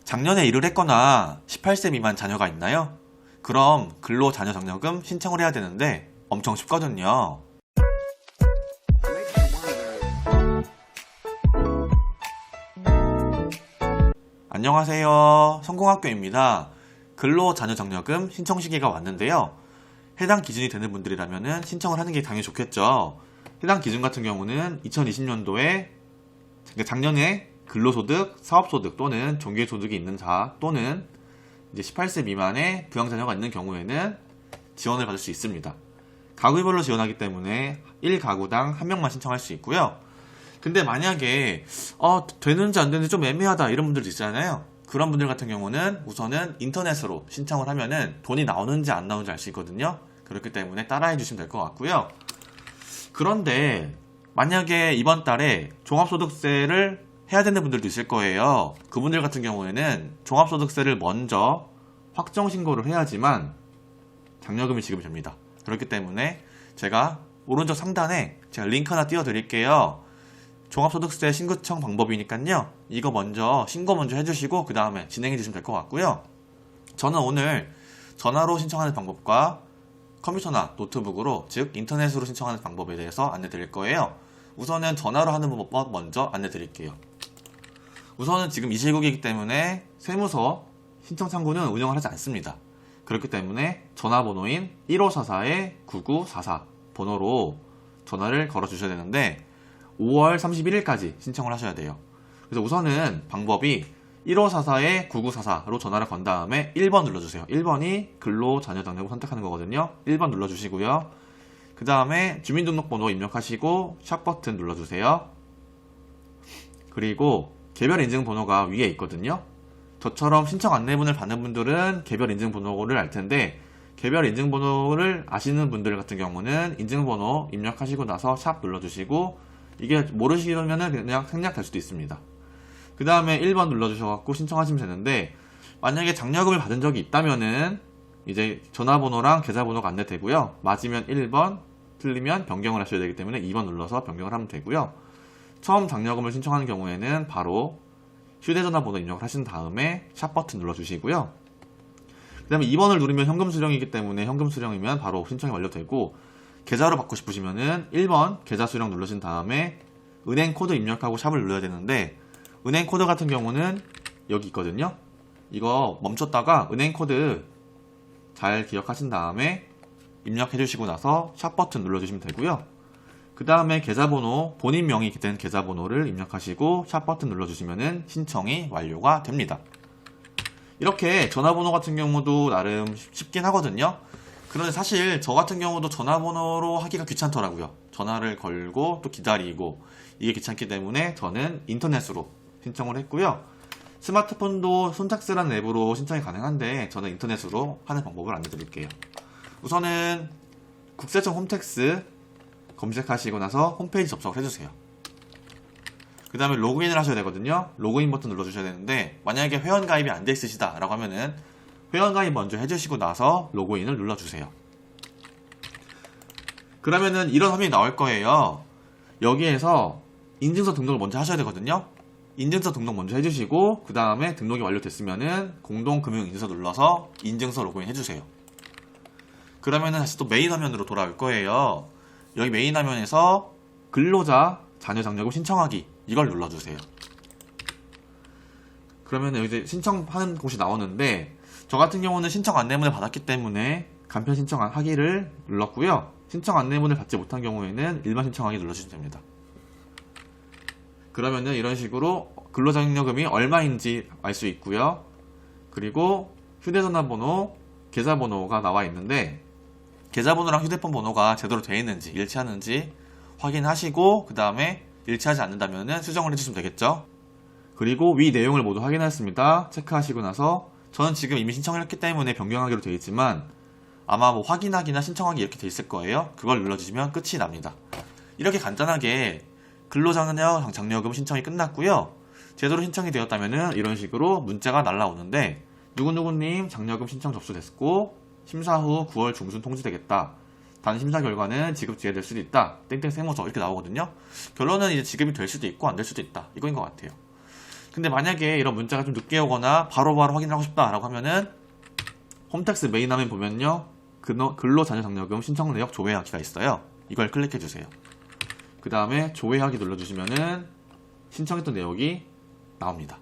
작년에 일을 했거나 18세 미만 자녀가 있나요? 그럼 근로자녀장려금 신청을 해야 되는데 엄청 쉽거든요. 안녕하세요. 성공학교입니다. 근로자녀장려금 신청 시기가 왔는데요. 해당 기준이 되는 분들이라면 신청을 하는 게 당연히 좋겠죠. 해당 기준 같은 경우는 2020년도에 작년에 근로소득, 사업소득 또는 종교소득이 있는 자 또는 이제 18세 미만의 부양자녀가 있는 경우에는 지원을 받을 수 있습니다. 가구별로 지원하기 때문에 1가구당 1명만 신청할 수 있고요. 근데 만약에 되는지 안 되는지 좀 애매하다 이런 분들도 있잖아요. 그런 분들 같은 경우는 우선은 인터넷으로 신청을 하면은 돈이 나오는지 안 나오는지 알 수 있거든요. 그렇기 때문에 따라해 주시면 될 것 같고요. 그런데 만약에 이번 달에 종합소득세를 해야 되는 분들도 있을 거예요. 그분들 같은 경우에는 종합소득세를 먼저 확정신고를 해야지만 장려금이 지급이 됩니다. 그렇기 때문에 제가 오른쪽 상단에 제가 링크 하나 띄워 드릴게요. 종합소득세 신고청 방법이니까요. 이거 먼저 신고 먼저 해주시고 그 다음에 진행해 주시면 될 것 같고요. 저는 오늘 전화로 신청하는 방법과 컴퓨터나 노트북으로 즉 인터넷으로 신청하는 방법에 대해서 안내 드릴 거예요. 우선은 전화로 하는 방법 먼저 안내 드릴게요. 우선은 지금 이 시국이기 때문에 세무서 신청 창구는 운영을 하지 않습니다. 그렇기 때문에 전화번호인 1544-9944 번호로 전화를 걸어 주셔야 되는데 5월 31일까지 신청을 하셔야 돼요. 그래서 우선은 방법이 1544-9944로 전화를 건 다음에 1번 눌러주세요. 1번이 근로자녀장려금 선택하는 거거든요. 1번 눌러주시고요. 그 다음에 주민등록번호 입력하시고 샵 버튼 눌러주세요. 그리고 개별 인증번호가 위에 있거든요. 저처럼 신청 안내문을 받는 분들은 개별 인증번호를 알 텐데 개별 인증번호를 아시는 분들 같은 경우는 인증번호 입력하시고 나서 샵 눌러주시고 이게 모르시면 그냥 생략될 수도 있습니다. 그 다음에 1번 눌러주셔서 신청하시면 되는데 만약에 장려금을 받은 적이 있다면은 이제 전화번호랑 계좌번호가 안내되고요. 맞으면 1번, 틀리면 변경을 하셔야 되기 때문에 2번 눌러서 변경을 하면 되고요. 처음 장려금을 신청하는 경우에는 바로 휴대전화 번호 입력을 하신 다음에 샵 버튼 눌러주시고요. 그 다음에 2번을 누르면 현금 수령이기 때문에 현금 수령이면 바로 신청이 완료되고 계좌로 받고 싶으시면은 1번 계좌 수령 누르신 다음에 은행 코드 입력하고 샵을 눌러야 되는데 은행 코드 같은 경우는 여기 있거든요. 이거 멈췄다가 은행 코드 잘 기억하신 다음에 입력해 주시고 나서 샵 버튼 눌러주시면 되고요. 그 다음에 계좌번호, 본인 명의 된 계좌번호를 입력하시고 샵 버튼 눌러주시면 신청이 완료가 됩니다. 이렇게 전화번호 같은 경우도 나름 쉽긴 하거든요. 그런데 사실 저 같은 경우도 전화번호로 하기가 귀찮더라고요. 전화를 걸고 또 기다리고 이게 귀찮기 때문에 저는 인터넷으로 신청을 했고요. 스마트폰도 손짝스라는 앱으로 신청이 가능한데 저는 인터넷으로 하는 방법을 안내드릴게요. 우선은 국세청 홈택스 검색하시고 나서 홈페이지 접속을 해주세요. 그 다음에 로그인을 하셔야 되거든요. 로그인 버튼 눌러주셔야 되는데 만약에 회원가입이 안 돼 있으시다 라고 하면은 회원가입 먼저 해주시고 나서 로그인을 눌러주세요. 그러면은 이런 화면이 나올 거예요. 여기에서 인증서 등록을 먼저 하셔야 되거든요. 인증서 등록 먼저 해주시고 그 다음에 등록이 완료됐으면은 공동금융인증서 눌러서 인증서 로그인 해주세요. 그러면은 다시 또 메인 화면으로 돌아올 거예요. 여기 메인 화면에서 근로자 자녀장려금 신청하기 이걸 눌러주세요. 그러면 여기 이제 신청하는 곳이 나오는데 저 같은 경우는 신청 안내문을 받았기 때문에 간편 신청하기를 눌렀고요. 신청 안내문을 받지 못한 경우에는 일반 신청하기 눌러주시면 됩니다. 그러면은 이런 식으로 근로장려금이 얼마인지 알 수 있고요. 그리고 휴대전화 번호, 계좌번호가 나와 있는데 계좌번호랑 휴대폰 번호가 제대로 되어 있는지 일치하는지 확인하시고 그 다음에 일치하지 않는다면 수정을 해주시면 되겠죠. 그리고 위 내용을 모두 확인했습니다. 체크하시고 나서 저는 지금 이미 신청을 했기 때문에 변경하기로 되어 있지만 아마 뭐 확인하기나 신청하기 이렇게 되어 있을 거예요. 그걸 눌러주시면 끝이 납니다. 이렇게 간단하게 근로장려금 신청이 끝났고요. 제대로 신청이 되었다면 이런 식으로 문자가 날라오는데 누구누구님 장려금 신청 접수됐고 심사 후 9월 중순 통지되겠다. 단 심사 결과는 지급 지연될 수도 있다. 땡땡 세무서 이렇게 나오거든요. 결론은 이제 지급이 될 수도 있고 안 될 수도 있다. 이거인 것 같아요. 근데 만약에 이런 문자가 좀 늦게 오거나 바로바로 확인하고 싶다라고 하면은 홈택스 메인 화면 보면요, 근로자녀장려금 신청 내역 조회하기가 있어요. 이걸 클릭해 주세요. 그 다음에 조회하기 눌러주시면은 신청했던 내역이 나옵니다.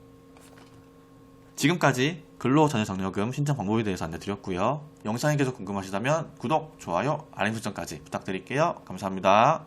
지금까지 근로자녀장려금 신청 방법에 대해서 안내드렸고요. 영상이 계속 궁금하시다면 구독, 좋아요, 알림 설정까지 부탁드릴게요. 감사합니다.